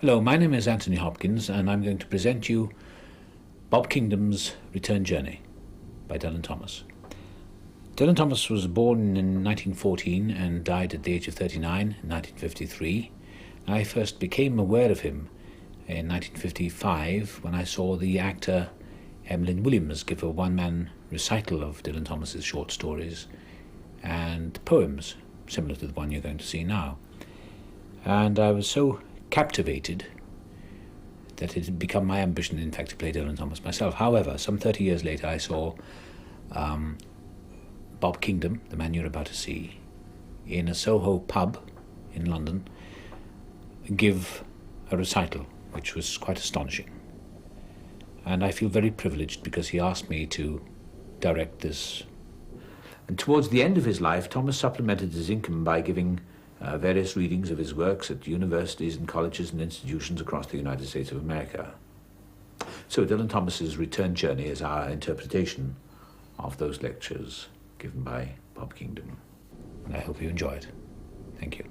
Hello, my name is Anthony Hopkins, and I'm going to present you Bob Kingdom's Return Journey by Dylan Thomas. Dylan Thomas was born in 1914 and died at the age of 39 in 1953. I first became aware of him in 1955 when I saw the actor Emlyn Williams give a one-man recital of Dylan Thomas's short stories and poems, similar to the one you're going to see now. And I was so captivated that it had become my ambition, in fact, to play Dylan Thomas myself. However, some 30 years later, I saw Bob Kingdom, the man you're about to see, in a Soho pub in London, give a recital, which was quite astonishing. And I feel very privileged because he asked me to direct this. And towards the end of his life, Thomas supplemented his income by giving various readings of his works at universities and colleges and institutions across the United States of America. So Dylan Thomas's Return Journey is our interpretation of those lectures given by Bob Kingdom. And I hope you enjoy it. Thank you.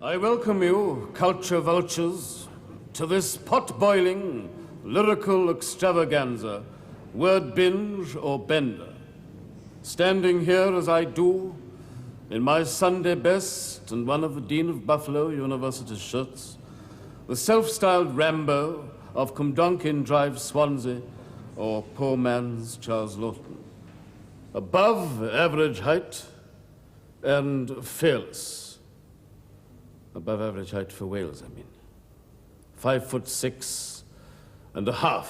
I welcome you, culture vultures, to this pot-boiling, lyrical extravaganza, word binge or bender. Standing here as I do, in my Sunday best and one of the Dean of Buffalo University shirts, the self-styled Rambo of Cumdonkin Drive, Swansea, or poor man's Charles Lawton. Above average height and fearless. Above average height for Wales, I mean. 5'6.5",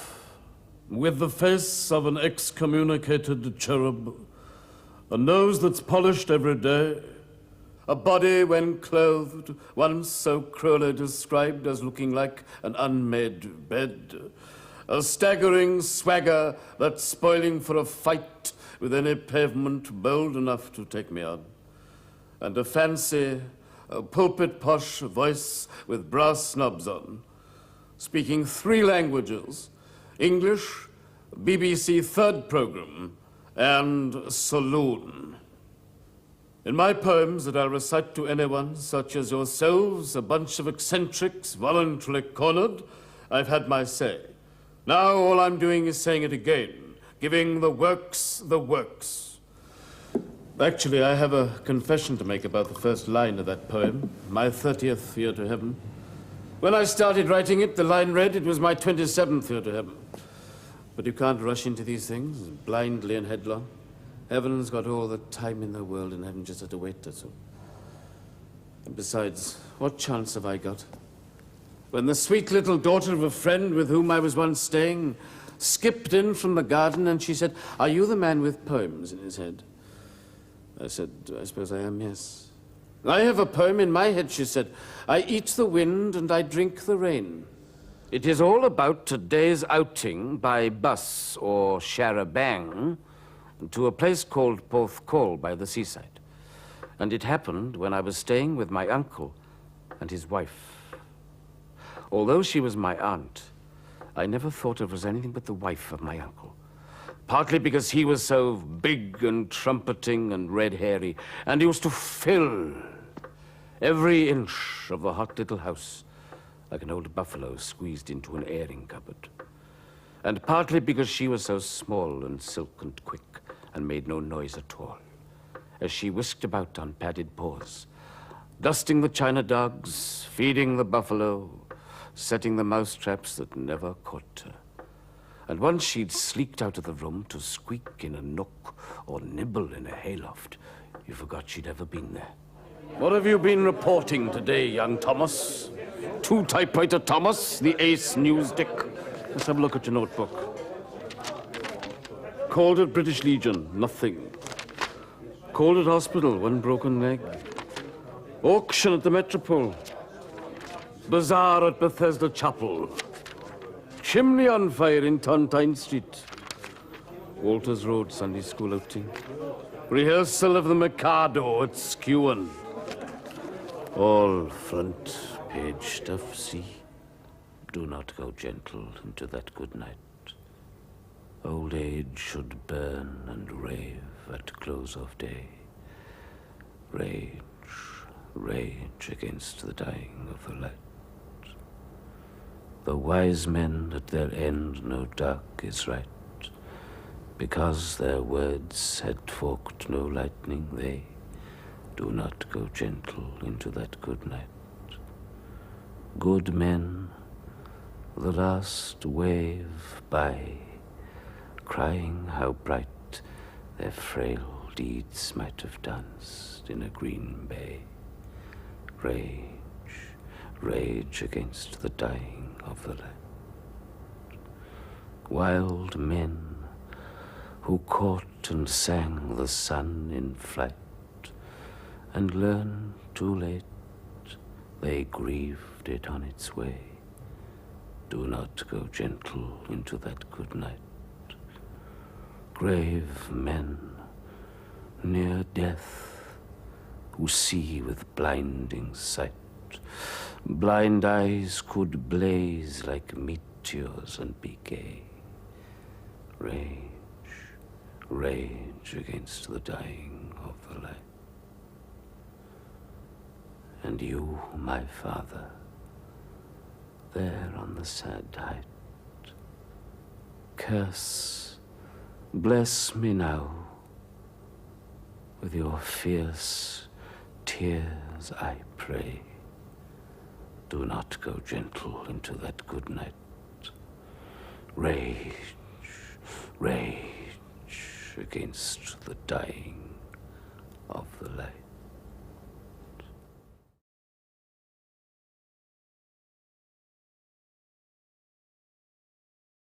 with the face of an excommunicated cherub, a nose that's polished every day, a body when clothed, once so cruelly described as looking like an unmade bed, a staggering swagger that's spoiling for a fight with any pavement bold enough to take me on, and a fancy, a pulpit posh voice with brass snubs on, speaking 3 languages, English, BBC Third Programme, and Saloon. In my poems that I'll recite to anyone, such as yourselves, a bunch of eccentrics voluntarily cornered, I've had my say. Now all I'm doing is saying it again, giving the works the works. Actually, I have a confession to make about the first line of that poem, my 30th year to heaven. When I started writing it, the line read, it was my 27th year to heaven. But you can't rush into these things, blindly and headlong. Heaven's got all the time in the world, and heaven just had to wait, that's all. And besides, what chance have I got? When the sweet little daughter of a friend with whom I was once staying skipped in from the garden, and she said, "Are you the man with poems in his head?" I said, "I suppose I am, yes." "I have a poem in my head," she said. "I eat the wind and I drink the rain. It is all about today's outing by bus or char-a-bang to a place called Porthcawl by the seaside. And it happened when I was staying with my uncle and his wife. Although she was my aunt, I never thought of her as anything but the wife of my uncle. Partly because he was so big and trumpeting and red-hairy, and he used to fill every inch of the hot little house like an old buffalo squeezed into an airing cupboard. And partly because she was so small and silk and quick and made no noise at all, as she whisked about on padded paws, dusting the china dogs, feeding the buffalo, setting the mousetraps that never caught her. And once she'd sleeked out of the room to squeak in a nook or nibble in a hayloft, you forgot she'd ever been there. What have you been reporting today, young Thomas? 2 typewriter Thomas, the ace news dick. Let's have a look at your notebook. Called at British Legion, nothing. Called at hospital, 1 broken leg. Auction at the Metropole. Bazaar at Bethesda Chapel. Chimney on fire in Tontine Street. Walters Road Sunday school outing. Rehearsal of the Mikado at Skewen. All front page stuff, see? do not go gentle into that good night. Old age should burn and rave at close of day. Rage, rage against the dying of the light. The wise men at their end know dark is right, because their words had forked no lightning, they do not go gentle into that good night. Good men, the last wave by, crying how bright their frail deeds might have danced in a green bay. Rage, rage against the dying of the light. Wild men who caught and sang the sun in flight, and learned too late they grieved it on its way. Do not go gentle into that good night. Grave men, near death, who see with blinding sight, blind eyes could blaze like meteors and be gay. Rage, rage against the dying of the light. And you, my father, there on the sad height, curse, bless me now, with your fierce tears I pray. Do not go gentle into that good night. Rage, rage against the dying of the light.